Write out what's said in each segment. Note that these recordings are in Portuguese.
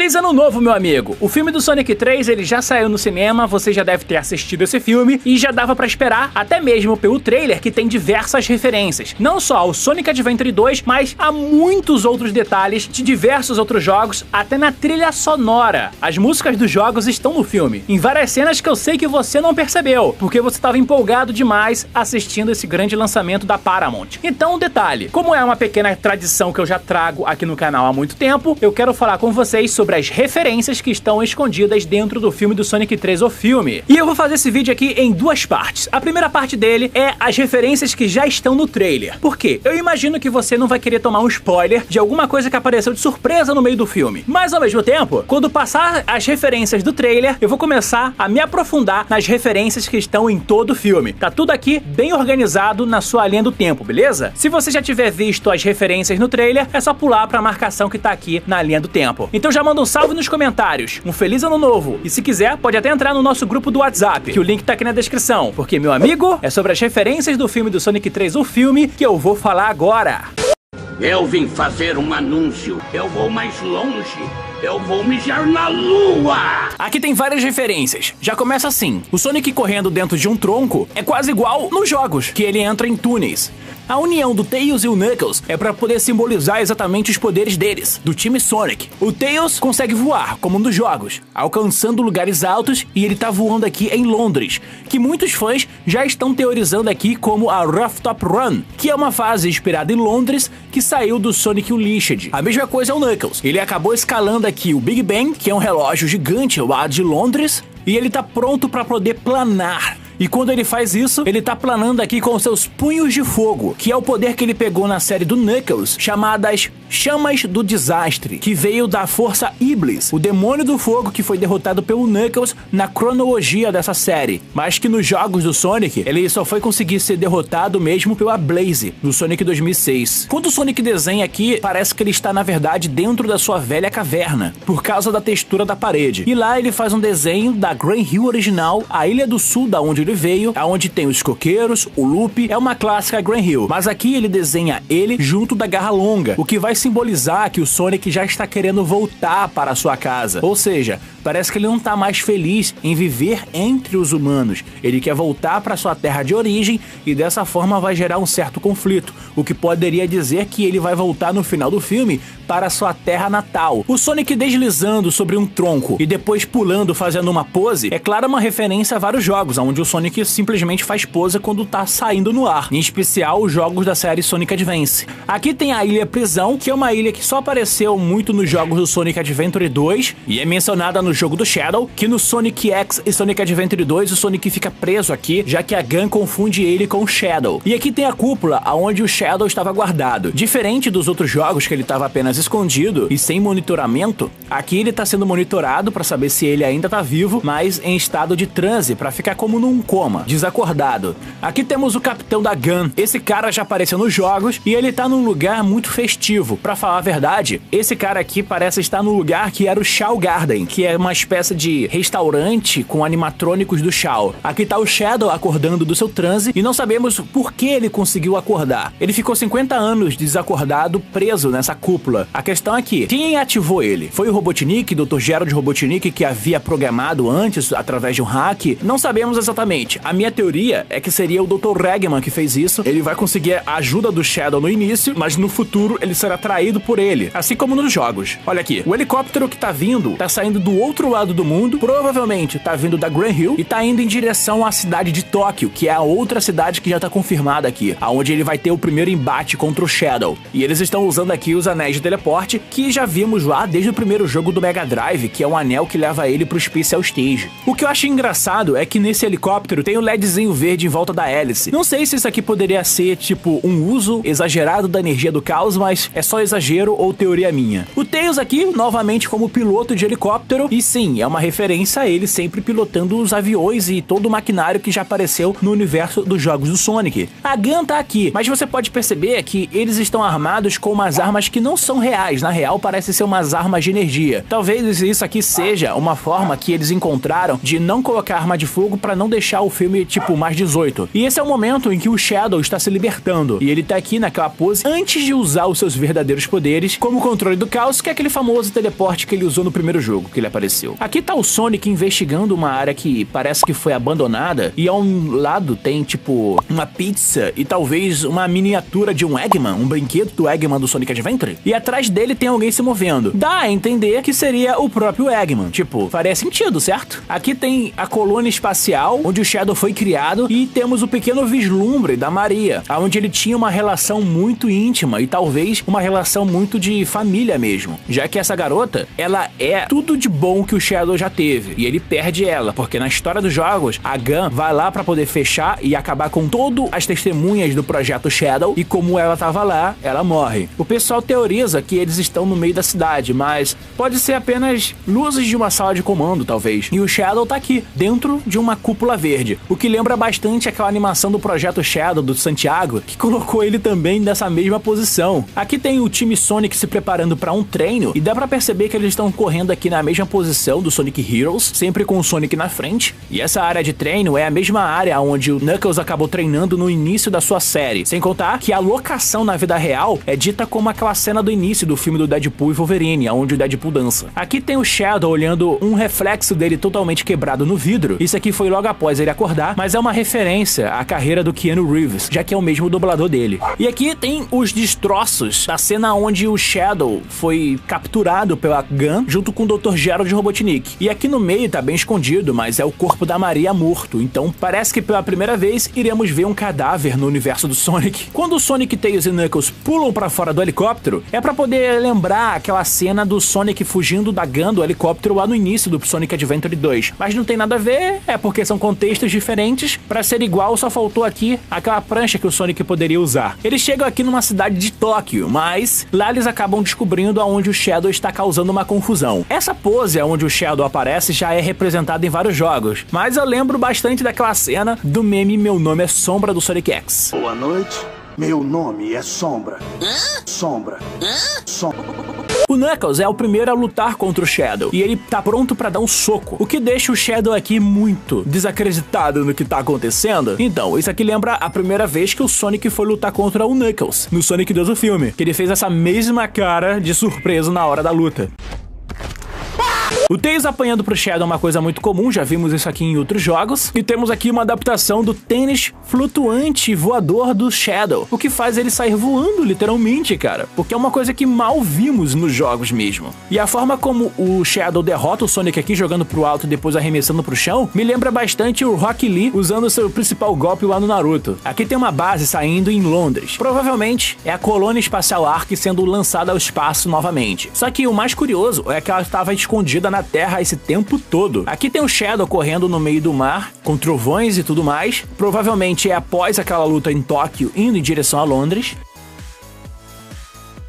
Feliz ano novo, meu amigo! O filme do Sonic 3, ele já saiu no cinema, você já deve ter assistido esse filme e já dava pra esperar, até mesmo pelo trailer, que tem diversas referências. Não só ao Sonic Adventure 2, mas a muitos outros detalhes de diversos outros jogos, até na trilha sonora. As músicas dos jogos estão no filme, em várias cenas que eu sei que você não percebeu, porque você estava empolgado demais assistindo esse grande lançamento da Paramount. Então, um detalhe, como é uma pequena tradição que eu já trago aqui no canal há muito tempo, eu quero falar com vocês sobre as referências que estão escondidas dentro do filme do Sonic 3, o filme. E eu vou fazer esse vídeo aqui em duas partes. A primeira parte dele é as referências que já estão no trailer. Por quê? Eu imagino que você não vai querer tomar um spoiler de alguma coisa que apareceu de surpresa no meio do filme. Mas ao mesmo tempo, quando passar as referências do trailer, eu vou começar a me aprofundar nas referências que estão em todo o filme. Tá tudo aqui bem organizado na sua linha do tempo, beleza? Se você já tiver visto as referências no trailer, é só pular pra marcação que tá aqui na linha do tempo. Então já manda um salve nos comentários, um feliz ano novo, e se quiser pode até entrar no nosso grupo do WhatsApp, que o link tá aqui na descrição, porque, meu amigo, é sobre as referências do filme do Sonic 3, o filme, que eu vou falar agora. Eu vim fazer um anúncio, eu vou mais longe, eu vou mijar na lua! Aqui tem várias referências, já começa assim, o Sonic correndo dentro de um tronco é quase igual nos jogos, que ele entra em túneis. A união do Tails e o Knuckles é para poder simbolizar exatamente os poderes deles, do time Sonic. O Tails consegue voar, como nos jogos, alcançando lugares altos, e ele tá voando aqui em Londres, que muitos fãs já estão teorizando aqui como a Rooftop Run, que é uma fase inspirada em Londres que saiu do Sonic Unleashed. A mesma coisa é o Knuckles, ele acabou escalando aqui o Big Ben, que é um relógio gigante lá de Londres, e ele tá pronto para poder planar. E quando ele faz isso, ele tá planando aqui com seus punhos de fogo, que é o poder que ele pegou na série do Knuckles, chamadas Chamas do Desastre, que veio da força Iblis, o demônio do fogo que foi derrotado pelo Knuckles na cronologia dessa série, mas que nos jogos do Sonic, ele só foi conseguir ser derrotado mesmo pela Blaze, no Sonic 2006. Quando o Sonic desenha aqui, parece que ele está na verdade dentro da sua velha caverna, por causa da textura da parede. E lá ele faz um desenho da Grand Hill original, a Ilha do Sul da onde ele veio, aonde tem os coqueiros, o loop, é uma clássica Grand Hill, mas aqui ele desenha ele junto da garra longa, o que vai simbolizar que o Sonic já está querendo voltar para a sua casa, ou seja, parece que ele não está mais feliz em viver entre os humanos, ele quer voltar para sua terra de origem e dessa forma vai gerar um certo conflito, o que poderia dizer que ele vai voltar no final do filme para sua terra natal. O Sonic deslizando sobre um tronco e depois pulando fazendo uma pose, é claro uma referência a vários jogos, onde o Sonic simplesmente faz pose quando tá saindo no ar, em especial os jogos da série Sonic Advance. Aqui tem a Ilha Prisão, que é uma ilha que só apareceu muito nos jogos do Sonic Adventure 2 e é mencionada no jogo do Shadow, que no Sonic X e Sonic Adventure 2 o Sonic fica preso aqui, já que a Gun confunde ele com o Shadow. E aqui tem a cúpula, onde o Shadow estava guardado. Diferente dos outros jogos que ele estava apenas escondido e sem monitoramento, aqui ele está sendo monitorado para saber se ele ainda está vivo, mas em estado de transe, para ficar como num coma, desacordado. Aqui temos o capitão da Gun. Esse cara já apareceu nos jogos e ele tá num lugar muito festivo. Pra falar a verdade, esse cara aqui parece estar no lugar que era o Shaw Garden, que é uma espécie de restaurante com animatrônicos do Shaw. Aqui tá o Shadow acordando do seu transe e não sabemos por que ele conseguiu acordar. Ele ficou 50 anos desacordado, preso nessa cúpula. A questão é que, quem ativou ele? Foi o Robotnik, Dr. Gerald Robotnik, que havia programado antes através de um hack? Não sabemos exatamente. A minha teoria é que seria o Dr. Eggman que fez isso. Ele vai conseguir a ajuda do Shadow no início, mas no futuro ele será traído por ele, assim como nos jogos. Olha aqui, o helicóptero que tá vindo, tá saindo do outro lado do mundo, provavelmente tá vindo da Grand Hill e tá indo em direção à cidade de Tóquio, que é a outra cidade que já tá confirmada aqui, aonde ele vai ter o primeiro embate contra o Shadow. E eles estão usando aqui os anéis de teleporte, que já vimos lá desde o primeiro jogo do Mega Drive, que é um anel que leva ele pro Special Stage. O que eu acho engraçado é que nesse helicóptero tem o LEDzinho verde em volta da hélice. Não sei se isso aqui poderia ser, tipo, um uso exagerado da energia do caos, mas é só exagero ou teoria minha. O Tails aqui, novamente como piloto de helicóptero, e sim, é uma referência a ele sempre pilotando os aviões e todo o maquinário que já apareceu no universo dos jogos do Sonic. A Gun tá aqui, mas você pode perceber que eles estão armados com umas armas que não são reais, na real parece ser umas armas de energia. Talvez isso aqui seja uma forma que eles encontraram de não colocar arma de fogo pra não deixar o filme tipo mais 18. E esse é o momento em que o Shadow está se libertando, e ele tá aqui naquela pose antes de usar os seus verdadeiros poderes, como o controle do caos, que é aquele famoso teleporte que ele usou no primeiro jogo que ele apareceu. Aqui tá o Sonic investigando uma área que parece que foi abandonada, e ao lado tem tipo uma pizza e talvez uma miniatura de um Eggman, um brinquedo do Eggman do Sonic Adventure, e atrás dele tem alguém se movendo. Dá a entender que seria o próprio Eggman, tipo, faria sentido, certo? Aqui tem a colônia espacial, onde o Shadow foi criado, e temos o pequeno vislumbre da Maria, onde ele tinha uma relação muito íntima e talvez uma relação muito de família mesmo, já que essa garota, ela é tudo de bom que o Shadow já teve, e ele perde ela, porque na história dos jogos, a Gun vai lá pra poder fechar e acabar com todas as testemunhas do projeto Shadow, e como ela tava lá, ela morre. O pessoal teoriza que eles estão no meio da cidade, mas pode ser apenas luzes de uma sala de comando, talvez. E o Shadow tá aqui, dentro de uma cúpula verde, o que lembra bastante aquela animação do projeto Shadow do Santiago, que colocou ele também nessa mesma posição. Aqui tem o time Sonic se preparando para um treino, e dá pra perceber que eles estão correndo aqui na mesma posição do Sonic Heroes, sempre com o Sonic na frente. E essa área de treino é a mesma área onde o Knuckles acabou treinando no início da sua série, sem contar que a locação na vida real é dita como aquela cena do início do filme do Deadpool e Wolverine, onde o Deadpool dança. Aqui tem o Shadow olhando um reflexo dele totalmente quebrado no vidro. Isso aqui foi logo após ele acordar, mas é uma referência à carreira do Keanu Reeves, já que é o mesmo dublador dele. E aqui tem os destroços da cena onde o Shadow foi capturado pela Gun junto com o Dr. Gerald Robotnik. E aqui no meio tá bem escondido, mas é o corpo da Maria morto, então parece que pela primeira vez iremos ver um cadáver no universo do Sonic. Quando o Sonic, Tails e Knuckles pulam pra fora do helicóptero, é pra poder lembrar aquela cena do Sonic fugindo da Gun do helicóptero lá no início do Sonic Adventure 2. Mas não tem nada a ver, é porque são contextos diferentes. Pra ser igual, só faltou aqui aquela prancha que o Sonic poderia usar. Eles chegam aqui numa cidade de Tóquio, mas lá eles acabam descobrindo aonde o Shadow está causando uma confusão. Essa pose onde o Shadow aparece já é representada em vários jogos, mas eu lembro bastante daquela cena do meme Meu Nome é Sombra do Sonic X. Boa noite, meu nome é Sombra. Sombra. Sombra. O Knuckles é o primeiro a lutar contra o Shadow, e ele tá pronto pra dar um soco, o que deixa o Shadow aqui muito desacreditado no que tá acontecendo. Então, isso aqui lembra a primeira vez que o Sonic foi lutar contra o Knuckles, no Sonic 2 o filme, que ele fez essa mesma cara de surpreso na hora da luta. O Tails apanhando pro Shadow é uma coisa muito comum, já vimos isso aqui em outros jogos. E temos aqui uma adaptação do tênis flutuante voador do Shadow, o que faz ele sair voando literalmente, cara, porque é uma coisa que mal vimos nos jogos mesmo. E a forma como o Shadow derrota o Sonic aqui jogando pro alto e depois arremessando pro chão, me lembra bastante o Rock Lee usando seu principal golpe lá no Naruto. Aqui tem uma base saindo em Londres. Provavelmente é a colônia espacial Ark sendo lançada ao espaço novamente. Só que o mais curioso é que ela estava escondida na Terra esse tempo todo. Aqui tem o Shadow correndo no meio do mar, com trovões e tudo mais. Provavelmente é após aquela luta em Tóquio, indo em direção a Londres.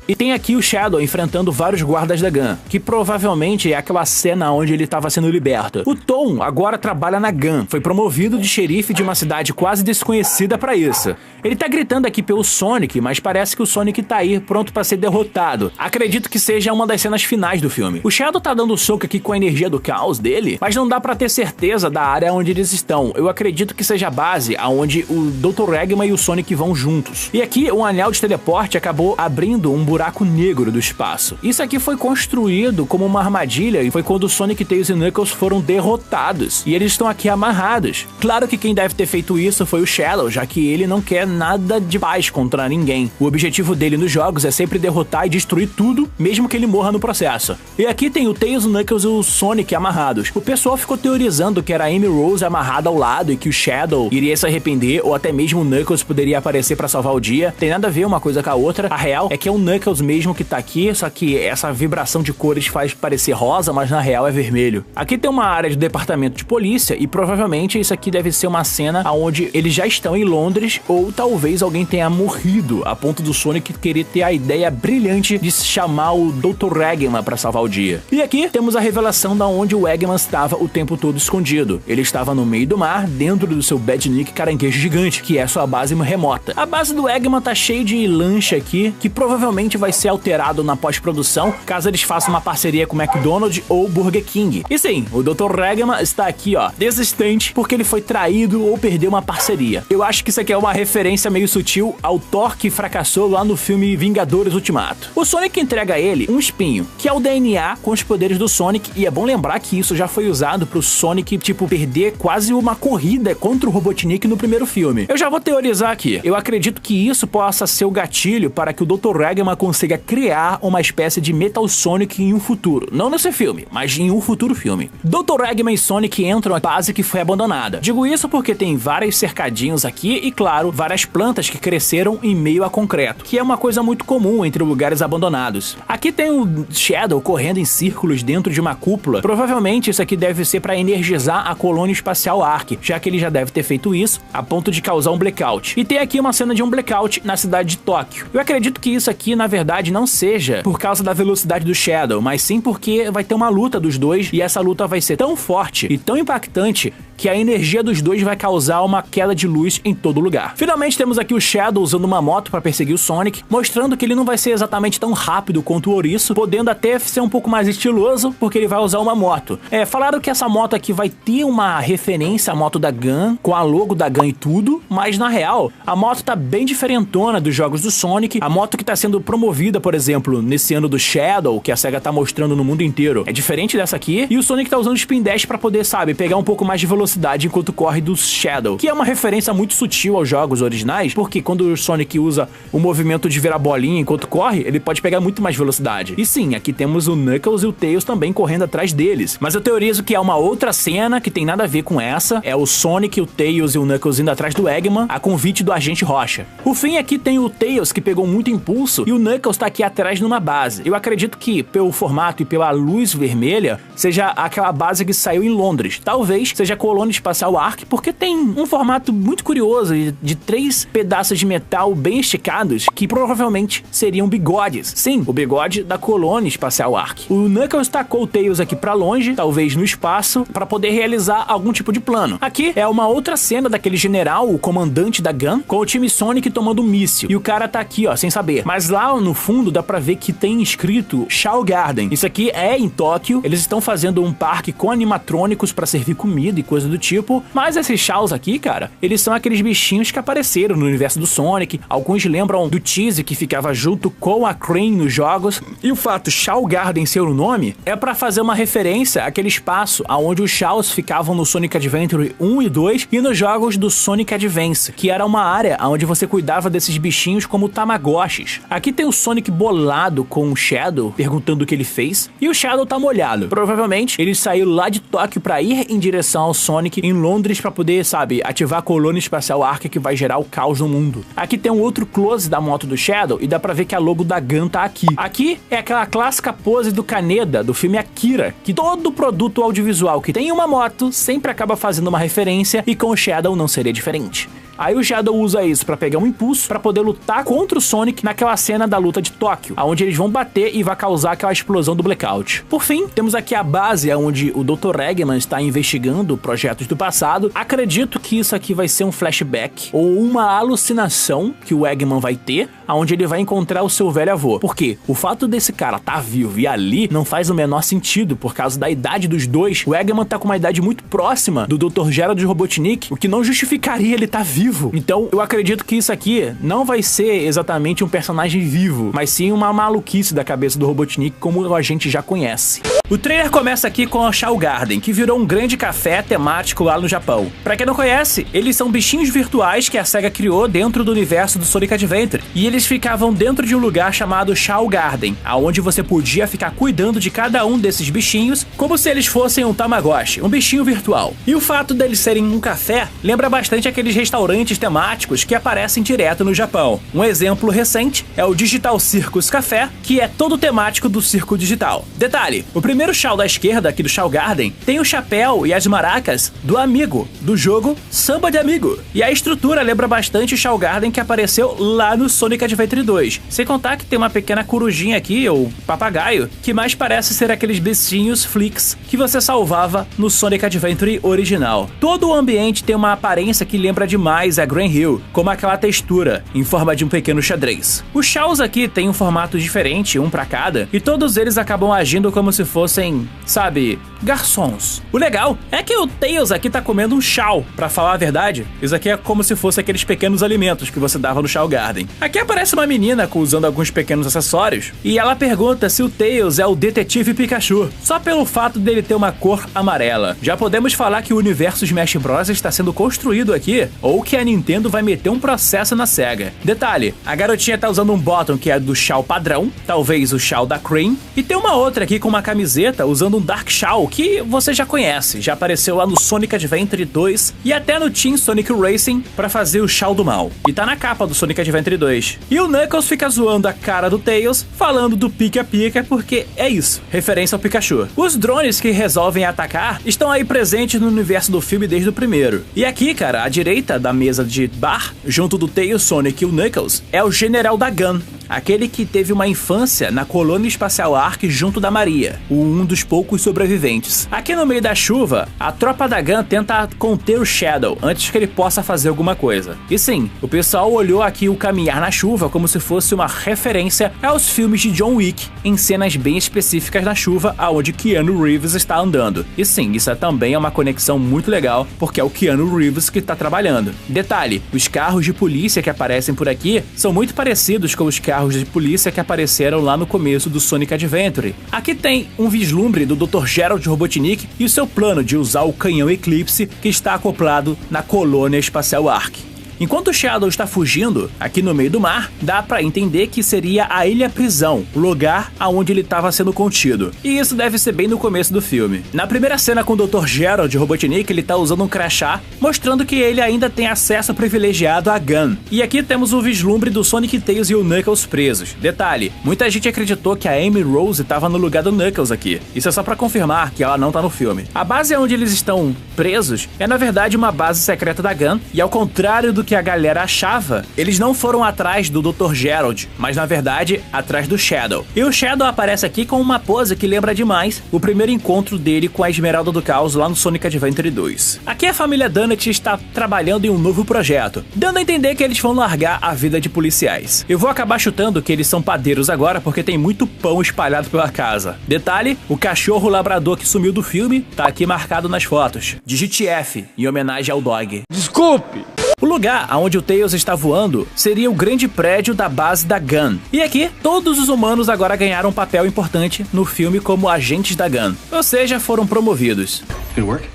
E tem aqui o Shadow enfrentando vários guardas da Gun, que provavelmente é aquela cena onde ele estava sendo liberto. O Tom agora trabalha na Gun, foi promovido de xerife de uma cidade quase desconhecida pra isso. Ele tá gritando aqui pelo Sonic, mas parece que o Sonic tá aí pronto pra ser derrotado. Acredito que seja uma das cenas finais do filme. O Shadow tá dando soco aqui com a energia do caos dele, mas não dá pra ter certeza da área onde eles estão. Eu acredito que seja a base aonde o Dr. Eggman e o Sonic vão juntos. E aqui um anel de teleporte acabou abrindo um buraco negro do espaço. Isso aqui foi construído como uma armadilha e foi quando o Sonic, Tails e Knuckles foram derrotados. E eles estão aqui amarrados. Claro que quem deve ter feito isso foi o Shadow, já que ele não quer nada de paz contra ninguém. O objetivo dele nos jogos é sempre derrotar e destruir tudo, mesmo que ele morra no processo. E aqui tem o Tails, o Knuckles e o Sonic amarrados. O pessoal ficou teorizando que era a Amy Rose amarrada ao lado e que o Shadow iria se arrepender, ou até mesmo o Knuckles poderia aparecer pra salvar o dia. Tem nada a ver uma coisa com a outra. A real é que é o Knuckles Knuckles mesmo que tá aqui, só que essa vibração de cores faz parecer rosa, mas na real é vermelho. Aqui tem uma área de departamento de polícia e provavelmente isso aqui deve ser uma cena onde eles já estão em Londres ou talvez alguém tenha morrido a ponto do Sonic querer ter a ideia brilhante de chamar o Dr. Eggman para salvar o dia. E aqui temos a revelação da onde o Eggman estava o tempo todo escondido. Ele estava no meio do mar, dentro do seu Badnik caranguejo gigante, que é sua base remota. A base do Eggman tá cheia de lanche aqui, que provavelmente vai ser alterado na pós-produção, caso eles façam uma parceria com o McDonald's ou Burger King. E sim, o Dr. Eggman está aqui, ó, desistente porque ele foi traído ou perdeu uma parceria. Eu acho que isso aqui é uma referência meio sutil ao Thor que fracassou lá no filme Vingadores Ultimato. O Sonic entrega a ele um espinho, que é o DNA com os poderes do Sonic, e é bom lembrar que isso já foi usado pro Sonic, tipo, perder quase uma corrida contra o Robotnik no primeiro filme. Eu já vou teorizar aqui. Eu acredito que isso possa ser o gatilho para que o Dr. Eggman consiga criar uma espécie de Metal Sonic em um futuro. Não nesse filme, mas em um futuro filme. Dr. Eggman e Sonic entram na base que foi abandonada. Digo isso porque tem vários cercadinhos aqui e, claro, várias plantas que cresceram em meio a concreto, que é uma coisa muito comum entre lugares abandonados. Aqui tem o Shadow correndo em círculos dentro de uma cúpula. Provavelmente isso aqui deve ser para energizar a colônia espacial Ark, já que ele já deve ter feito isso a ponto de causar um blackout. E tem aqui uma cena de um blackout na cidade de Tóquio. Eu acredito que isso aqui, na verdade, não seja por causa da velocidade do Shadow, mas sim porque vai ter uma luta dos dois e essa luta vai ser tão forte e tão impactante que a energia dos dois vai causar uma queda de luz em todo lugar. Finalmente temos aqui o Shadow usando uma moto para perseguir o Sonic, mostrando que ele não vai ser exatamente tão rápido quanto o Ouriço, podendo até ser um pouco mais estiloso, porque ele vai usar uma moto. Falaram que essa moto aqui vai ter uma referência à moto da Gun, com a logo da Gun e tudo, mas na real, a moto tá bem diferentona dos jogos do Sonic. A moto que tá sendo promovida, por exemplo, nesse ano do Shadow, que a SEGA tá mostrando no mundo inteiro, é diferente dessa aqui, e o Sonic tá usando o Spin Dash pra poder, sabe, pegar um pouco mais de velocidade enquanto corre do Shadow, que é uma referência muito sutil aos jogos originais, porque quando o Sonic usa o movimento de virar bolinha enquanto corre, ele pode pegar muito mais velocidade. E sim, aqui temos o Knuckles e o Tails também correndo atrás deles. Mas eu teorizo que é uma outra cena que tem nada a ver com essa, é o Sonic, o Tails e o Knuckles indo atrás do Eggman, a convite do Agente Rocha. Por fim, aqui tem o Tails que pegou muito impulso e o Knuckles tá aqui atrás numa base. Eu acredito que, pelo formato e pela luz vermelha, seja aquela base que saiu em Londres. Talvez seja a colônia espacial Ark, porque tem um formato muito curioso de 3 pedaços de metal bem esticados que provavelmente seriam bigodes. Sim, o bigode da colônia espacial Ark. O Knuckles tacou o Tails aqui pra longe, talvez no espaço, para poder realizar algum tipo de plano. Aqui é uma outra cena daquele general, o comandante da Gun, com o time Sonic tomando um míssil. E o cara tá aqui, ó, sem saber. Mas lá no fundo dá pra ver que tem escrito Shaw Garden. Isso aqui é em Tóquio. Eles estão fazendo um parque com animatrônicos pra servir comida e coisa do tipo. Mas esses Shaws aqui, cara, eles são aqueles bichinhos que apareceram no universo do Sonic. Alguns lembram do Cheese que ficava junto com a Crane nos jogos. E o fato Shaw Garden ser o nome é pra fazer uma referência àquele espaço onde os Shaws ficavam no Sonic Adventure 1 e 2 e nos jogos do Sonic Advance, que era uma área onde você cuidava desses bichinhos como Tamagotchis. Aqui tem o Sonic bolado com o Shadow, perguntando o que ele fez, e o Shadow tá molhado. Provavelmente ele saiu lá de Tóquio pra ir em direção ao Sonic em Londres pra poder, sabe, ativar a colônia espacial Ark que vai gerar o caos no mundo. Aqui tem um outro close da moto do Shadow e dá pra ver que a logo da Gun tá aqui. Aqui é aquela clássica pose do Kaneda, do filme Akira, que todo produto audiovisual que tem uma moto sempre acaba fazendo uma referência, e com o Shadow não seria diferente. Aí o Shadow usa isso pra pegar um impulso pra poder lutar contra o Sonic naquela cena da luta de Tóquio, onde eles vão bater e vai causar aquela explosão do blackout. Por fim, temos aqui a base onde o Dr. Eggman está investigando projetos do passado. Acredito que isso aqui vai ser um flashback ou uma alucinação que o Eggman vai ter, onde ele vai encontrar o seu velho avô. Porque o fato desse cara tá vivo e ali não faz o menor sentido por causa da idade dos dois. O Eggman tá com uma idade muito próxima do Dr. Gerald Robotnik, o que não justificaria ele tá vivo. Então eu acredito que isso aqui não vai ser exatamente um personagem vivo, mas sim uma maluquice da cabeça do Robotnik como a gente já conhece. O trailer começa aqui com a Shao Garden, que virou um grande café temático lá no Japão. Pra quem não conhece, eles são bichinhos virtuais que a SEGA criou dentro do universo do Sonic Adventure, e eles ficavam dentro de um lugar chamado Shao Garden, aonde você podia ficar cuidando de cada um desses bichinhos como se eles fossem um Tamagotchi, um bichinho virtual. E o fato deles serem um café lembra bastante aqueles restaurantes temáticos que aparecem direto no Japão. Um exemplo recente é o Digital Circus Café, que é todo temático do circo digital. Detalhe, o primeiro Shao da esquerda aqui do Shao Garden tem o chapéu e as maracas do amigo do jogo Samba de Amigo. E a estrutura lembra bastante o Shao Garden que apareceu lá no Sonic Adventure 2. Sem contar que tem uma pequena corujinha aqui, ou papagaio, que mais parece ser aqueles bichinhos Flicks que você salvava no Sonic Adventure original. Todo o ambiente tem uma aparência que lembra demais a Green Hill, como aquela textura em forma de um pequeno xadrez. Os Shaos aqui têm um formato diferente, um pra cada, e todos eles acabam agindo como se fossem, sabe, garçons. O legal é que o Tails aqui tá comendo um Shao, pra falar a verdade. Isso aqui é como se fosse aqueles pequenos alimentos que você dava no Shao Garden. Aqui aparece uma menina usando alguns pequenos acessórios, e ela pergunta se o Tails é o Detetive Pikachu, só pelo fato dele ter uma cor amarela. Já podemos falar que o universo Smash Bros está sendo construído aqui, ou que a Nintendo vai meter um processo na SEGA. Detalhe, a garotinha tá usando um bottom que é do Shao padrão, talvez o Shao da Cream, e tem uma outra aqui com uma camiseta usando um Dark Shao que você já conhece, já apareceu lá no Sonic Adventure 2 e até no Team Sonic Racing pra fazer o Shao do mal. E tá na capa do Sonic Adventure 2. E o Knuckles fica zoando a cara do Tails, falando do pica-pica porque é isso, referência ao Pikachu. Os drones que resolvem atacar estão aí presentes no universo do filme desde o primeiro. E aqui, cara, à direita da mesa de bar, junto do Tails, Sonic e o Knuckles, é o General da Gun, aquele que teve uma infância na Colônia Espacial Ark junto da Maria, um dos poucos sobreviventes. Aqui no meio da chuva, a tropa da Gun tenta conter o Shadow antes que ele possa fazer alguma coisa. E sim, o pessoal olhou aqui o caminhar na chuva como se fosse uma referência aos filmes de John Wick, em cenas bem específicas na chuva, aonde Keanu Reeves está andando. E sim, isso também é uma conexão muito legal, porque é o Keanu Reeves que está trabalhando. Detalhe, os carros de polícia que aparecem por aqui são muito parecidos com os carros de polícia que apareceram lá no começo do Sonic Adventure. Aqui tem um vislumbre do Dr. Gerald Robotnik e o seu plano de usar o canhão Eclipse que está acoplado na Colônia Espacial Ark. Enquanto o Shadow está fugindo, aqui no meio do mar, dá pra entender que seria a Ilha Prisão, o lugar aonde ele estava sendo contido. E isso deve ser bem no começo do filme. Na primeira cena com o Dr. Gerald Robotnik, ele tá usando um crachá, mostrando que ele ainda tem acesso privilegiado à Gun. E aqui temos o vislumbre do Sonic, Tails e o Knuckles presos. Detalhe, muita gente acreditou que a Amy Rose estava no lugar do Knuckles aqui. Isso é só pra confirmar que ela não tá no filme. A base onde eles estão presos é na verdade uma base secreta da Gun, e ao contrário do que a galera achava, eles não foram atrás do Dr. Gerald, mas na verdade atrás do Shadow. E o Shadow aparece aqui com uma pose que lembra demais o primeiro encontro dele com a Esmeralda do Caos lá no Sonic Adventure 2. Aqui a família Donut está trabalhando em um novo projeto, dando a entender que eles vão largar a vida de policiais. Eu vou acabar chutando que eles são padeiros agora porque tem muito pão espalhado pela casa. Detalhe, o cachorro labrador que sumiu do filme tá aqui marcado nas fotos. Digite F em homenagem ao dog. Desculpe! O lugar onde o Tails está voando seria o grande prédio da base da Gun. E aqui, todos os humanos agora ganharam um papel importante no filme como agentes da Gun. Ou seja, foram promovidos. Good work.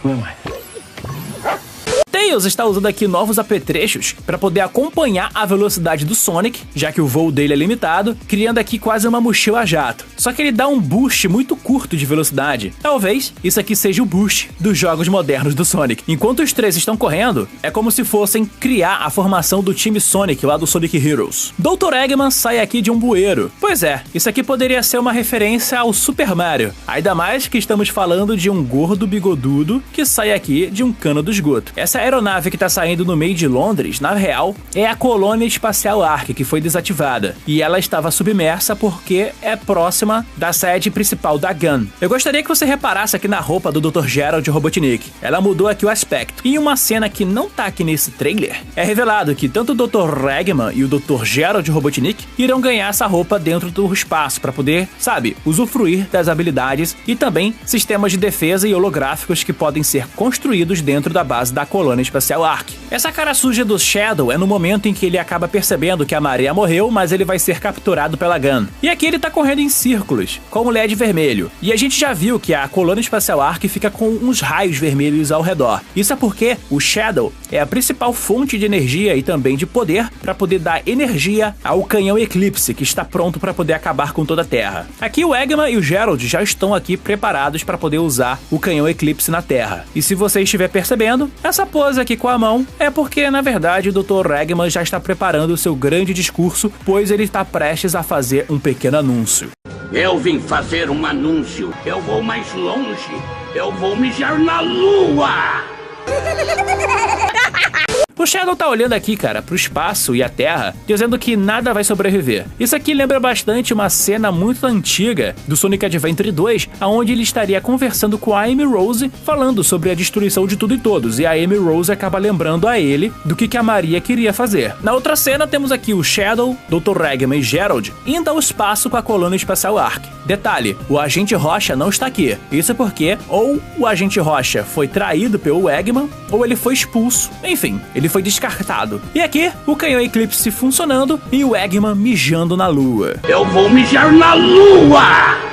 Who am I? Tails está usando aqui novos apetrechos para poder acompanhar a velocidade do Sonic, já que o voo dele é limitado, criando aqui quase uma mochila a jato. Só que ele dá um boost muito curto de velocidade. Talvez isso aqui seja o boost dos jogos modernos do Sonic. Enquanto os três estão correndo, é como se fossem criar a formação do time Sonic lá do Sonic Heroes. Dr. Eggman sai aqui de um bueiro. Pois é, isso aqui poderia ser uma referência ao Super Mario. Ainda mais que estamos falando de um gordo bigodudo que sai aqui de um cano do esgoto. Essa aeronave que tá saindo no meio de Londres, na real, é a Colônia Espacial Ark, que foi desativada. E ela estava submersa porque é próxima da sede principal da Gun. Eu gostaria que você reparasse aqui na roupa do Dr. Gerald Robotnik. Ela mudou aqui o aspecto. E em uma cena que não tá aqui nesse trailer, é revelado que tanto o Dr. Eggman e o Dr. Gerald Robotnik irão ganhar essa roupa dentro do espaço para poder, sabe, usufruir das habilidades e também sistemas de defesa e holográficos que podem ser construídos dentro da base da Colônia Espacial Ark. Essa cara suja do Shadow é no momento em que ele acaba percebendo que a Maria morreu, mas ele vai ser capturado pela Gunn. E aqui ele tá correndo em círculos, com o LED vermelho. E a gente já viu que a colônia espacial Ark fica com uns raios vermelhos ao redor. Isso é porque o Shadow é a principal fonte de energia e também de poder para poder dar energia ao canhão Eclipse, que está pronto para poder acabar com toda a Terra. Aqui o Eggman e o Gerald já estão aqui preparados para poder usar o canhão Eclipse na Terra. E se você estiver percebendo, essa pose aqui com a mão é porque, na verdade, o Dr. Eggman já está preparando o seu grande discurso, pois ele está prestes a fazer um pequeno anúncio. Eu vim fazer um anúncio. Eu vou mais longe. Eu vou mijar na lua. O Shadow tá olhando aqui, cara, pro espaço e a Terra, dizendo que nada vai sobreviver. Isso aqui lembra bastante uma cena muito antiga do Sonic Adventure 2, onde ele estaria conversando com a Amy Rose, falando sobre a destruição de tudo e todos, e a Amy Rose acaba lembrando a ele do que a Maria queria fazer. Na outra cena, temos aqui o Shadow, Dr. Eggman e Gerald indo ao espaço com a colônia espacial Ark. Detalhe, o Agente Rocha não está aqui. Isso é porque ou o Agente Rocha foi traído pelo Eggman, ou ele foi expulso. Enfim, ele foi descartado. E aqui, o canhão Eclipse funcionando e o Eggman mijando na lua. Eu vou mijar na lua!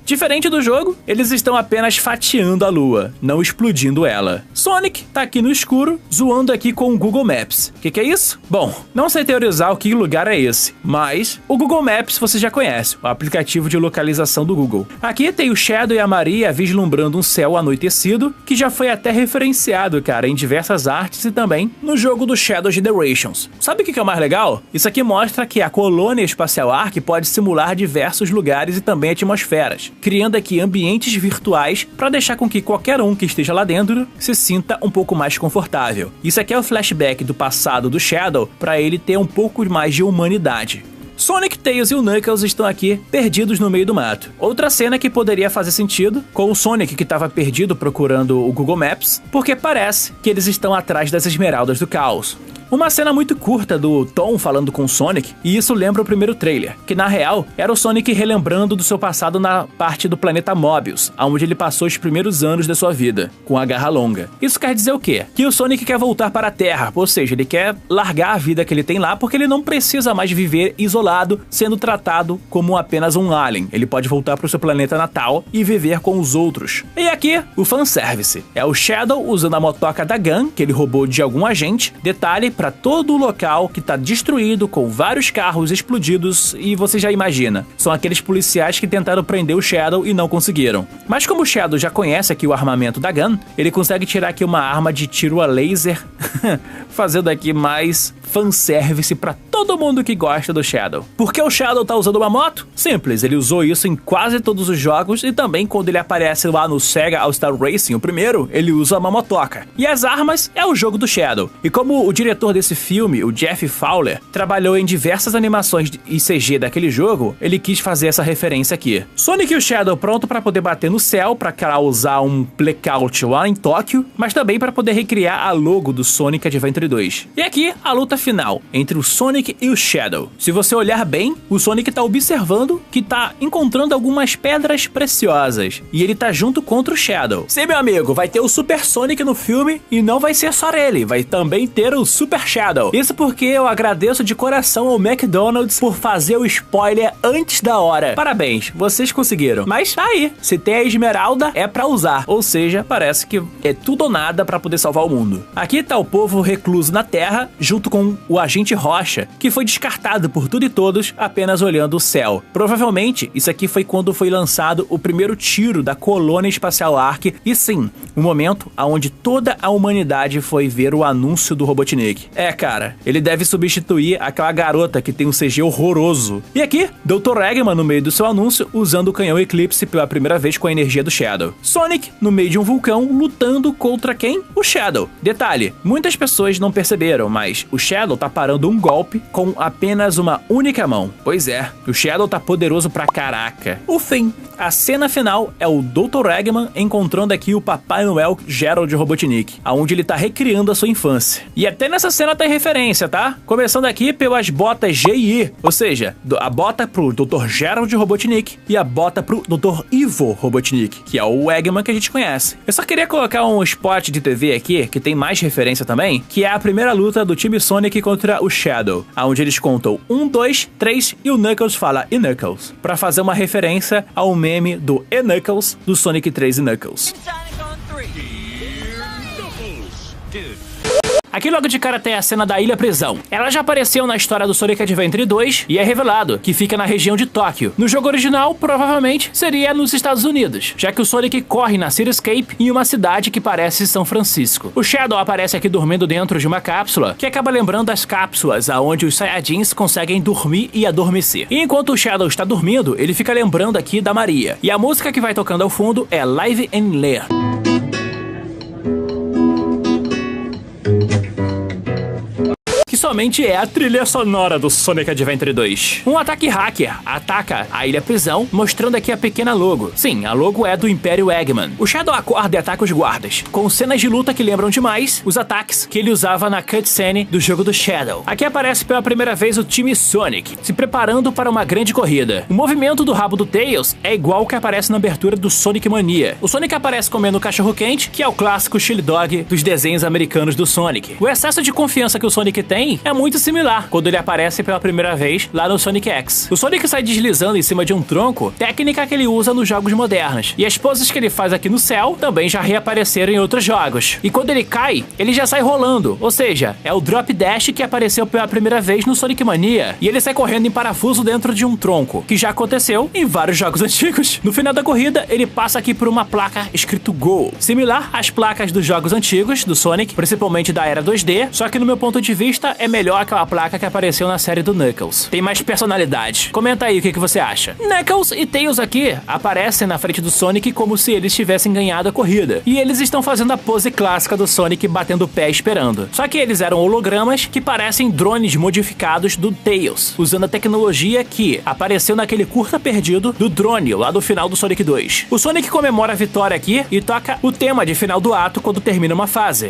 Diferente do jogo, eles estão apenas fatiando a lua, não explodindo ela. Sonic tá aqui no escuro, zoando aqui com o Google Maps. Que é isso? Bom, não sei teorizar o que lugar é esse, mas o Google Maps você já conhece, o aplicativo de localização do Google. Aqui tem o Shadow e a Maria vislumbrando um céu anoitecido, que já foi até referenciado, cara, em diversas artes e também no jogo do Shadow Generations. Sabe o que é o mais legal? Isso aqui mostra que a colônia espacial Ark pode simular diversos lugares e também atmosferas, criando aqui ambientes virtuais para deixar com que qualquer um que esteja lá dentro se sinta um pouco mais confortável. Isso aqui é o flashback do passado do Shadow para ele ter um pouco mais de humanidade. Sonic, Tails e o Knuckles estão aqui perdidos no meio do mato. Outra cena que poderia fazer sentido com o Sonic que estava perdido procurando o Google Maps, porque parece que eles estão atrás das Esmeraldas do Caos. Uma cena muito curta do Tom falando com o Sonic, e isso lembra o primeiro trailer, que na real era o Sonic relembrando do seu passado na parte do planeta Mobius, onde ele passou os primeiros anos da sua vida, com a garra longa. Isso quer dizer o quê? Que o Sonic quer voltar para a Terra, ou seja, ele quer largar a vida que ele tem lá porque ele não precisa mais viver isolado, sendo tratado como apenas um alien. Ele pode voltar para o seu planeta natal e viver com os outros. E aqui, o fanservice. É o Shadow usando a motoca da Gunn, que ele roubou de algum agente. Detalhe, para todo o local que tá destruído com vários carros explodidos e você já imagina, são aqueles policiais que tentaram prender o Shadow e não conseguiram. Mas como o Shadow já conhece aqui o armamento da Gunn, ele consegue tirar aqui uma arma de tiro a laser, fazendo aqui mais fanservice pra todo mundo que gosta do Shadow. Por que o Shadow tá usando uma moto? Simples, ele usou isso em quase todos os jogos e também quando ele aparece lá no Sega All-Star Racing, o primeiro, ele usa uma motoca. E as armas é o jogo do Shadow. E como o diretor desse filme, o Jeff Fowler, trabalhou em diversas animações e CG daquele jogo, ele quis fazer essa referência aqui. Sonic e o Shadow pronto para poder bater no céu, para causar um blackout lá em Tóquio, mas também para poder recriar a logo do Sonic Adventure 2. E aqui, a luta final entre o Sonic e o Shadow. Se você olhar bem, o Sonic tá observando que tá encontrando algumas pedras preciosas, e ele tá junto contra o Shadow. Sim, meu amigo, vai ter o Super Sonic no filme, e não vai ser só ele, vai também ter o Super Shadow. Isso porque eu agradeço de coração ao McDonald's por fazer o spoiler antes da hora. Parabéns, vocês conseguiram. Mas tá aí, se tem a esmeralda, é pra usar. Ou seja, parece que é tudo ou nada pra poder salvar o mundo. Aqui tá o povo recluso na Terra, junto com o Agente Rocha, que foi descartado por tudo e todos, apenas olhando o céu. Provavelmente, isso aqui foi quando foi lançado o primeiro tiro da colônia espacial Ark, e sim, o momento onde toda a humanidade foi ver o anúncio do Robotnik. É, cara, ele deve substituir aquela garota que tem um CG horroroso. E aqui, Dr. Eggman no meio do seu anúncio, usando o canhão Eclipse pela primeira vez com a energia do Shadow. Sonic, no meio de um vulcão, lutando contra quem? O Shadow. Detalhe, muitas pessoas não perceberam, mas o Shadow Shadow tá parando um golpe com apenas uma única mão. Pois é, o Shadow tá poderoso pra caraca. O fim. A cena final é o Dr. Eggman encontrando aqui o Papai Noel Gerald Robotnik, aonde ele tá recriando a sua infância. E até nessa cena tem referência, tá? Começando aqui pelas botas G e I, ou seja, a bota pro Dr. Gerald Robotnik e a bota pro Dr. Ivo Robotnik, que é o Eggman que a gente conhece. Eu só queria colocar um spot de TV aqui, que tem mais referência também, que é a primeira luta do time Sonic contra o Shadow, aonde eles contam 1, 2, 3 e o Knuckles fala "E Knuckles", pra fazer uma referência ao meme do E Knuckles do Sonic 3 e Knuckles. Aqui logo de cara tem a cena da Ilha Prisão. Ela já apareceu na história do Sonic Adventure 2 e é revelado que fica na região de Tóquio. No jogo original, provavelmente, seria nos Estados Unidos, já que o Sonic corre na Cityscape em uma cidade que parece São Francisco. O Shadow aparece aqui dormindo dentro de uma cápsula, que acaba lembrando as cápsulas aonde os Saiyajins conseguem dormir e adormecer. E enquanto o Shadow está dormindo, ele fica lembrando aqui da Maria. E a música que vai tocando ao fundo é Live and Lair. Que somente é a trilha sonora do Sonic Adventure 2. Um ataque hacker ataca a Ilha Prisão, mostrando aqui a pequena logo. Sim, a logo é do Império Eggman. O Shadow acorda e ataca os guardas, com cenas de luta que lembram demais os ataques que ele usava na cutscene do jogo do Shadow. Aqui aparece pela primeira vez o time Sonic, se preparando para uma grande corrida. O movimento do rabo do Tails é igual ao que aparece na abertura do Sonic Mania. O Sonic aparece comendo cachorro-quente, que é o clássico chili dog dos desenhos americanos do Sonic. O excesso de confiança que o Sonic tem é muito similar quando ele aparece pela primeira vez lá no Sonic X. O Sonic sai deslizando em cima de um tronco, técnica que ele usa nos jogos modernos. E as poses que ele faz aqui no céu também já reapareceram em outros jogos. E quando ele cai, ele já sai rolando, ou seja, é o Drop Dash que apareceu pela primeira vez no Sonic Mania. E ele sai correndo em parafuso dentro de um tronco, que já aconteceu em vários jogos antigos. No final da corrida, ele passa aqui por uma placa escrito Go, similar às placas dos jogos antigos do Sonic, principalmente da era 2D, só que no meu ponto de vista é melhor aquela placa que apareceu na série do Knuckles. Tem mais personalidade. Comenta aí o que você acha. Knuckles e Tails aqui aparecem na frente do Sonic como se eles tivessem ganhado a corrida. E eles estão fazendo a pose clássica do Sonic batendo o pé esperando. Só que eles eram hologramas que parecem drones modificados do Tails, usando a tecnologia que apareceu naquele curta perdido do drone lá do final do Sonic 2. O Sonic comemora a vitória aqui e toca o tema de final do ato quando termina uma fase.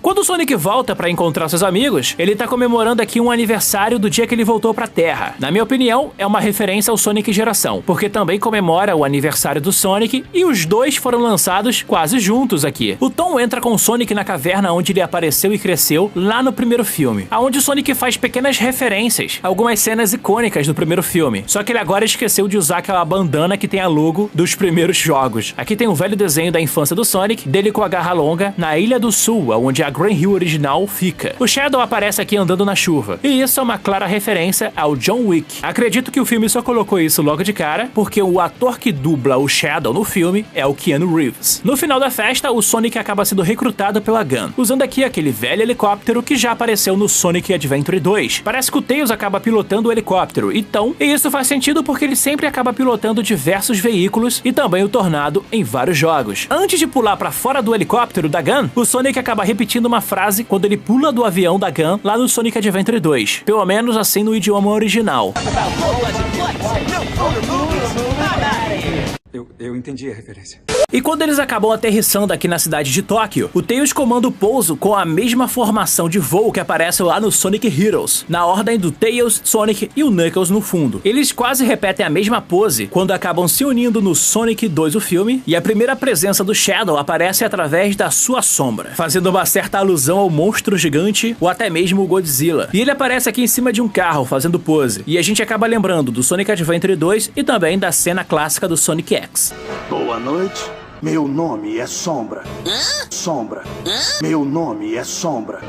Quando o Sonic volta pra encontrar seus amigos, ele tá comemorando aqui um aniversário do dia que ele voltou pra Terra. Na minha opinião, é uma referência ao Sonic Geração, porque também comemora o aniversário do Sonic e os dois foram lançados quase juntos aqui. O Tom entra com o Sonic na caverna onde ele apareceu e cresceu lá no primeiro filme, aonde o Sonic faz pequenas referências a algumas cenas icônicas do primeiro filme, só que ele agora esqueceu de usar aquela bandana que tem a logo dos primeiros jogos. Aqui tem um velho desenho da infância do Sonic, dele com a garra longa, na Ilha do Sul, onde a Green Hill original fica. O Shadow aparece aqui andando na chuva, e isso é uma clara referência ao John Wick. Acredito que o filme só colocou isso logo de cara, porque o ator que dubla o Shadow no filme é o Keanu Reeves. No final da festa, o Sonic acaba sendo recrutado pela Gun, usando aqui aquele velho helicóptero que já apareceu no Sonic Adventure 2. Parece que o Tails acaba pilotando o helicóptero, então, e isso faz sentido porque ele sempre acaba pilotando diversos veículos e também o Tornado em vários jogos. Antes de pular pra fora do helicóptero da Gun, o Sonic acaba repetindo uma frase quando ele pula do avião da Gun lá no Sonic Adventure 2. Pelo menos assim no idioma original. Eu entendi a referência. E quando eles acabam aterrissando aqui na cidade de Tóquio, o Tails comanda o pouso com a mesma formação de voo que aparece lá no Sonic Heroes, na ordem do Tails, Sonic e o Knuckles no fundo. Eles quase repetem a mesma pose quando acabam se unindo no Sonic 2 o filme, e a primeira presença do Shadow aparece através da sua sombra, fazendo uma certa alusão ao monstro gigante ou até mesmo o Godzilla. E ele aparece aqui em cima de um carro fazendo pose, e a gente acaba lembrando do Sonic Adventure 2 e também da cena clássica do Sonic X. Boa noite. Meu nome é Sombra. Sombra. Meu nome é Sombra.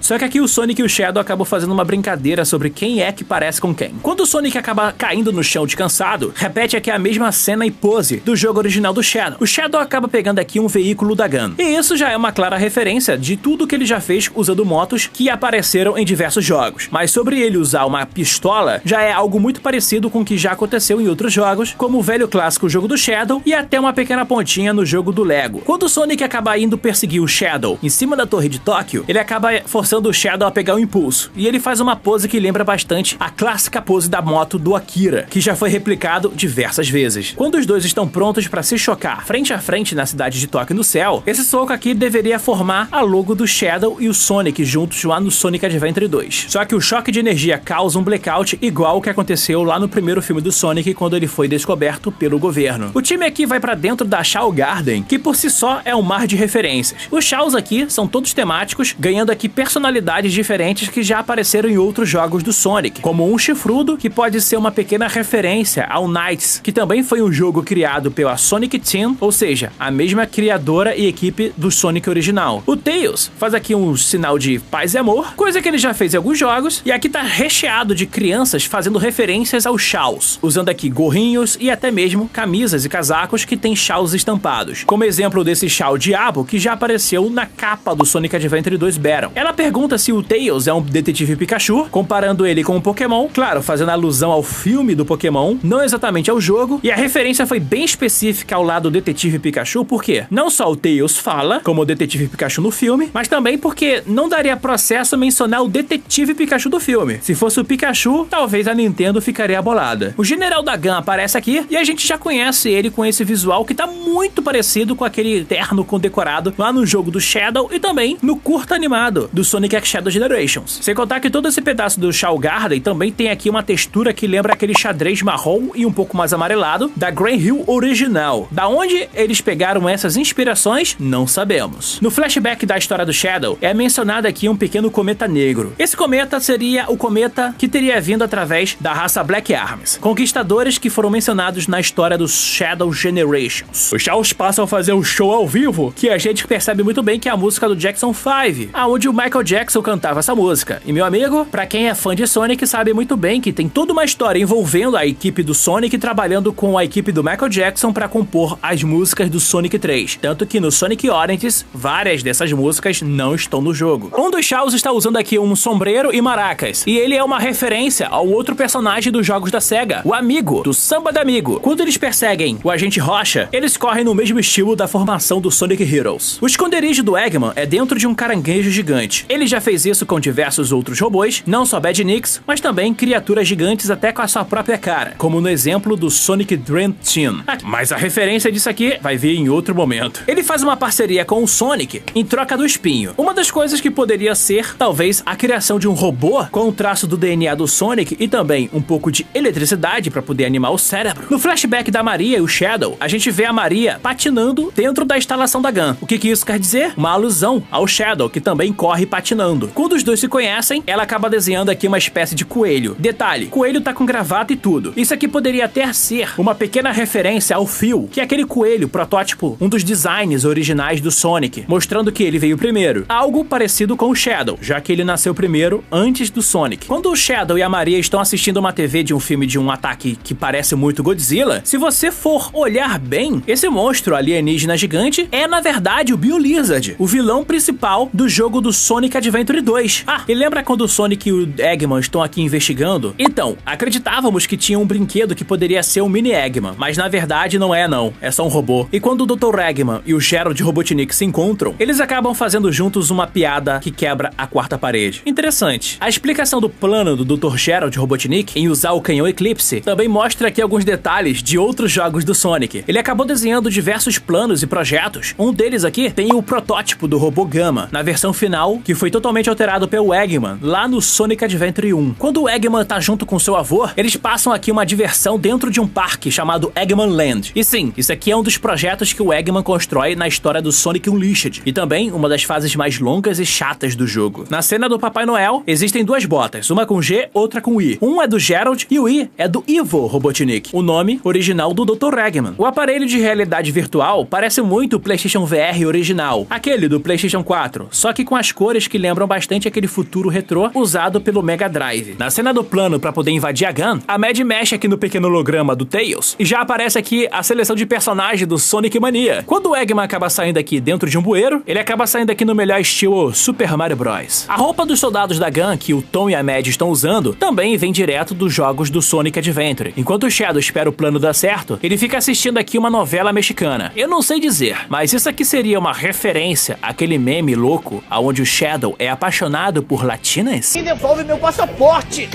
Só que aqui o Sonic e o Shadow acabam fazendo uma brincadeira sobre quem é que parece com quem. Quando o Sonic acaba caindo no chão descansado, repete aqui a mesma cena e pose do jogo original do Shadow. O Shadow acaba pegando aqui um veículo da Gun. E isso já é uma clara referência de tudo que ele já fez usando motos que apareceram em diversos jogos. Mas sobre ele usar uma pistola, já é algo muito parecido com o que já aconteceu em outros jogos, como o velho clássico jogo do Shadow e até uma pequena pontinha no jogo do Lego. Quando o Sonic acaba indo perseguir o Shadow em cima da torre de Tóquio, ele acaba forçando o Shadow a pegar o impulso. E ele faz uma pose que lembra bastante a clássica pose da moto do Akira, que já foi replicado diversas vezes. Quando os dois estão prontos para se chocar frente a frente na cidade de Tóquio no céu, esse soco aqui deveria formar a logo do Shadow e o Sonic juntos lá no Sonic Adventure 2. Só que o choque de energia causa um blackout igual o que aconteceu lá no primeiro filme do Sonic quando ele foi descoberto pelo governo. O time aqui vai para dentro da Shaw Garden, que por si só é um mar de referências. Os Shaws aqui são todos temáticos, ganhando aqui personalidades diferentes que já apareceram em outros jogos do Sonic, como um chifrudo, que pode ser uma pequena referência ao Knights, que também foi um jogo criado pela Sonic Team, ou seja, a mesma criadora e equipe do Sonic original. O Tails faz aqui um sinal de paz e amor, coisa que ele já fez em alguns jogos, e aqui tá recheado de crianças fazendo referências aos Shaws, usando aqui gorrinhos e até mesmo camisas e casacos que tem Shaws estampados, como exemplo desse Shaw Diabo que já apareceu na capa do Sonic Adventure 2 Battle. Ela pergunta se o Tails é um detetive Pikachu, comparando ele com um Pokémon, claro, fazendo alusão ao filme do Pokémon, não exatamente ao jogo, e a referência foi bem específica ao lado do detetive Pikachu, porque não só o Tails fala como o detetive Pikachu no filme, mas também porque não daria processo mencionar o detetive Pikachu do filme. Se fosse o Pikachu, talvez a Nintendo ficaria bolada. O General da Gun aparece aqui e a gente já conhece ele com esse visual que tá muito parecido com aquele terno condecorado lá no jogo do Shadow e também no curta animado do Sonic X Shadow Generations. Sem contar que todo esse pedaço do Shaw Garden também tem aqui uma textura que lembra aquele xadrez marrom e um pouco mais amarelado da Green Hill original. Da onde eles pegaram essas inspirações, não sabemos. No flashback da história do Shadow, é mencionado aqui um pequeno cometa negro. Esse cometa seria o cometa que teria vindo através da raça Black Arms, conquistadores que foram mencionados na história do Shadow Generations. Os Shaws passam a fazer um show ao vivo, que a gente percebe muito bem que é a música do Jackson 5, aonde o Michael Jackson cantava essa música. E meu amigo, pra quem é fã de Sonic, sabe muito bem que tem toda uma história envolvendo a equipe do Sonic trabalhando com a equipe do Michael Jackson pra compor as músicas do Sonic 3. Tanto que no Sonic Origins, várias dessas músicas não estão no jogo. Um dos Shaws está usando aqui um sombreiro e maracas, e ele é uma referência ao outro personagem dos jogos da SEGA, o Amigo, do Samba de Amigo. Quando eles perseguem o Agente Rocha, eles correm no mesmo estilo da formação do Sonic Heroes. O esconderijo do Eggman é dentro de um caranguejo gigante. Ele já fez isso com diversos outros robôs, não só Badniks, mas também criaturas gigantes até com a sua própria cara, como no exemplo do Sonic Dream Team. Mas a referência disso aqui vai vir em outro momento. Ele faz uma parceria com o Sonic em troca do espinho. Uma das coisas que poderia ser, talvez, a criação de um robô com o traço do DNA do Sonic e também um pouco de eletricidade para poder animar o cérebro. No flashback da Maria e o Shadow, a gente vê a Maria patinando dentro da instalação da Gun. O que isso quer dizer? Uma alusão ao Shadow, que também corre patinando. Quando os dois se conhecem, ela acaba desenhando aqui uma espécie de coelho. Detalhe, coelho tá com gravata e tudo. Isso aqui poderia até ser uma pequena referência ao Phil, que é aquele coelho protótipo, um dos designs originais do Sonic, mostrando que ele veio primeiro. Algo parecido com o Shadow, já que ele nasceu primeiro antes do Sonic. Quando o Shadow e a Maria estão assistindo uma TV de um filme de um ataque que parece muito Godzilla, se você for olhar bem, esse monstro alienígena gigante é na verdade o BioLizard, o vilão principal do jogo do Sonic Adventure 2. E lembra quando o Sonic e o Eggman estão aqui investigando? Então, acreditávamos que tinha um brinquedo que poderia ser um mini Eggman, mas na verdade não, é só um robô. E quando o Dr. Eggman e o Gerald Robotnik se encontram, eles acabam fazendo juntos uma piada que quebra a quarta parede. Interessante. A explicação do plano do Dr. Gerald Robotnik em usar o canhão Eclipse também mostra aqui alguns detalhes de outros jogos do Sonic. Ele acabou desenhando diversos planos e projetos. Um deles aqui tem o protótipo do robô Gamma, na versão final, que foi totalmente alterado pelo Eggman, lá no Sonic Adventure 1. Quando o Eggman tá junto com seu avô, eles passam aqui uma diversão dentro de um parque chamado Eggman Land. E sim, isso aqui é um dos projetos que o Eggman constrói na história do Sonic Unleashed, e também uma das fases mais longas e chatas do jogo. Na cena do Papai Noel, existem duas botas, uma com G, outra com I. Um é do Gerald e o I é do Ivo Robotnik, o nome original do Dr. Eggman. O aparelho de realidade virtual parece muito o PlayStation VR original, aquele do PlayStation 4, só que com as cores que lembram bastante aquele futuro retrô usado pelo Mega Drive. Na cena do plano para poder invadir a Gun, a Mad mexe aqui no pequeno holograma do Tails e já aparece aqui a seleção de personagens do Sonic Mania. Quando o Eggman acaba saindo aqui dentro de um bueiro, ele acaba saindo aqui no melhor estilo Super Mario Bros. A roupa dos soldados da Gun que o Tom e a Mad estão usando também vem direto dos jogos do Sonic Adventure. Enquanto o Shadow espera o plano dar certo, ele fica assistindo aqui uma novela mexicana. Eu não sei dizer, mas isso aqui seria uma referência àquele meme louco onde o Shadow é apaixonado por latinas? Me devolve meu passaporte!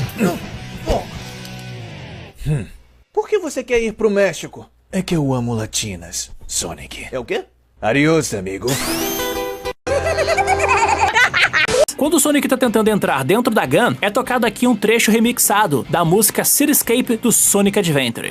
Por que você quer ir pro México? É que eu amo latinas, Sonic. É o quê? Adiós, amigo. Quando o Sonic tá tentando entrar dentro da Gun, é tocado aqui um trecho remixado da música Cityscape do Sonic Adventure.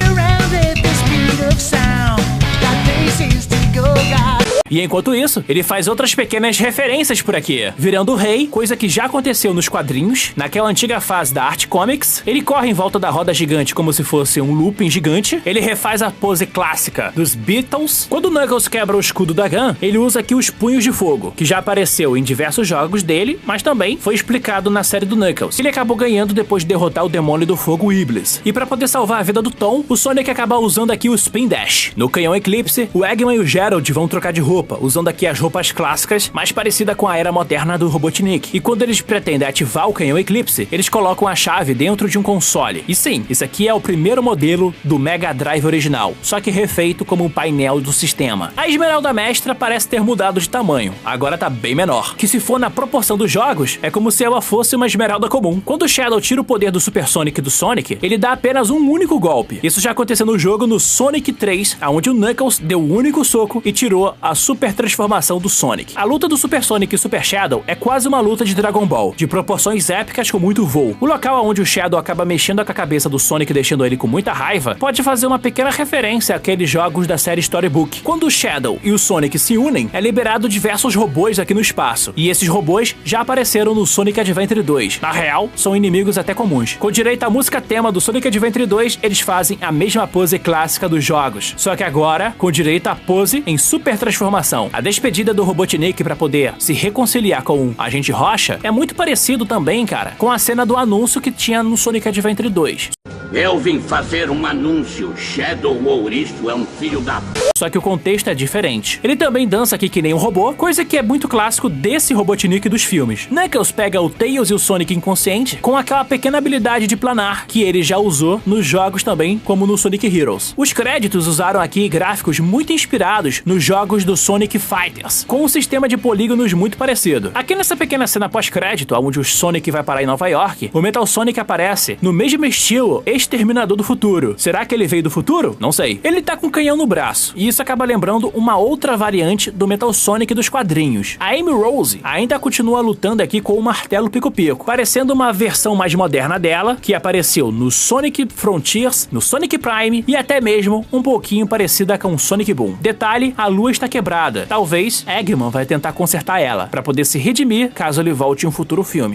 E enquanto isso, ele faz outras pequenas referências por aqui, virando o rei, coisa que já aconteceu nos quadrinhos, naquela antiga fase da Art Comics. Ele corre em volta da roda gigante como se fosse um looping gigante. Ele refaz a pose clássica dos Beatles. Quando o Knuckles quebra o escudo da Gun, ele usa aqui os punhos de fogo, que já apareceu em diversos jogos dele, mas também foi explicado na série do Knuckles. Ele acabou ganhando depois de derrotar o demônio do fogo Iblis. E para poder salvar a vida do Tom, o Sonic acaba usando aqui o Spin Dash. No canhão Eclipse, o Eggman e o Gerald vão trocar de roupa, usando aqui as roupas clássicas, mais parecida com a era moderna do Robotnik. E quando eles pretendem ativar o canhão Eclipse, eles colocam a chave dentro de um console. E sim, isso aqui é o primeiro modelo do Mega Drive original, só que refeito como um painel do sistema. A Esmeralda Mestra parece ter mudado de tamanho, agora tá bem menor, que se for na proporção dos jogos, é como se ela fosse uma esmeralda comum. Quando o Shadow tira o poder do Super Sonic do Sonic, ele dá apenas um único golpe. Isso já aconteceu no jogo no Sonic 3, onde o Knuckles deu um único soco e tirou a super transformação do Sonic. A luta do Super Sonic e Super Shadow é quase uma luta de Dragon Ball, de proporções épicas com muito voo. O local onde o Shadow acaba mexendo com a cabeça do Sonic deixando ele com muita raiva, pode fazer uma pequena referência àqueles jogos da série Storybook. Quando o Shadow e o Sonic se unem, é liberado diversos robôs aqui no espaço, e esses robôs já apareceram no Sonic Adventure 2. Na real, são inimigos até comuns. Com direito à música tema do Sonic Adventure 2, eles fazem a mesma pose clássica dos jogos, só que agora com direito à pose em super transformação. A despedida do Robotnik para poder se reconciliar com o Agente Rocha é muito parecido também, cara, com a cena do anúncio que tinha no Sonic Adventure 2. Eu vim fazer um anúncio. Shadow Ouriço é um filho da... Só que o contexto é diferente. Ele também dança aqui que nem um robô, coisa que é muito clássico desse Robotnik dos filmes. Knuckles pega o Tails e o Sonic inconsciente com aquela pequena habilidade de planar que ele já usou nos jogos também, como no Sonic Heroes. Os créditos usaram aqui gráficos muito inspirados nos jogos do Sonic Fighters, com um sistema de polígonos muito parecido. Aqui nessa pequena cena pós-crédito, onde o Sonic vai parar em Nova York, o Metal Sonic aparece no mesmo estilo Exterminador do Futuro. Será que ele veio do futuro? Não sei. Ele tá com um canhão no braço, e isso acaba lembrando uma outra variante do Metal Sonic dos quadrinhos. A Amy Rose ainda continua lutando aqui com o martelo Pico-Pico, parecendo uma versão mais moderna dela, que apareceu no Sonic Frontiers, no Sonic Prime e até mesmo um pouquinho parecida com o Sonic Boom. Detalhe, a lua está quebrada. Talvez Eggman vai tentar consertar ela, para poder se redimir caso ele volte em um futuro filme.